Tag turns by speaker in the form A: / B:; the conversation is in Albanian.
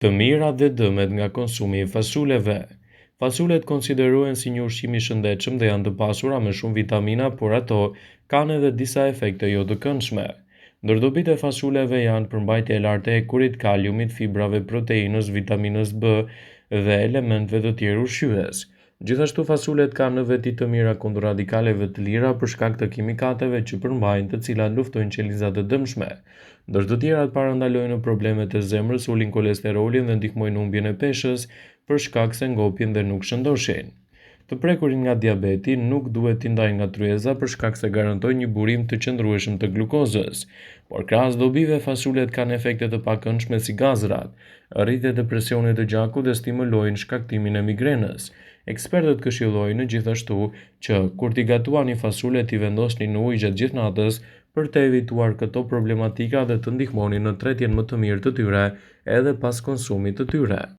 A: Të mirat dhe dëmet nga konsumi i fasuleve. Fasulet konsiderohen si një ushqim i shëndetshëm dhe janë të pasura me shumë vitamina, por ato kanë edhe disa efekte jo të këndshme. Ndërdopit e fasuleve janë përmbajtje e lartë e kurit, kaliumit, fibrave, proteinës, vitaminës B dhe elementëve të tjerë ushqyes. Gjithashtu fasulet kanë në veti të mira kundër radikaleve të lira për shkak të kimikateve që përmbajnë, të cilat luftojnë qelizat e dëmshme. Ndër të tjerat parandalojnë problemet e zemrës, ulin kolesterolin dhe ndihmojnë humbjen e peshës për shkak se ngopin dhe nuk shëndoshin. Të prekurin nga diabeti nuk duhet t'i ndajnë nga tryeza për shkak se garantojnë një burim të qëndrueshëm të glukozës. Por krahas dobive, fasulet kanë efekte të pakëndshme si gazrat, rritjet e presionit të gjakut dhe stimulojnë shkaktimin e migrenës. Ekspertët këshillojnë gjithashtu që kur t'i gatuani fasulet t'i vendosni në ujë gjatë gjithë natës për të evituar këto problematika dhe të ndihmoni në tretjen më të mirë të tyre edhe pas konsumit të tyre.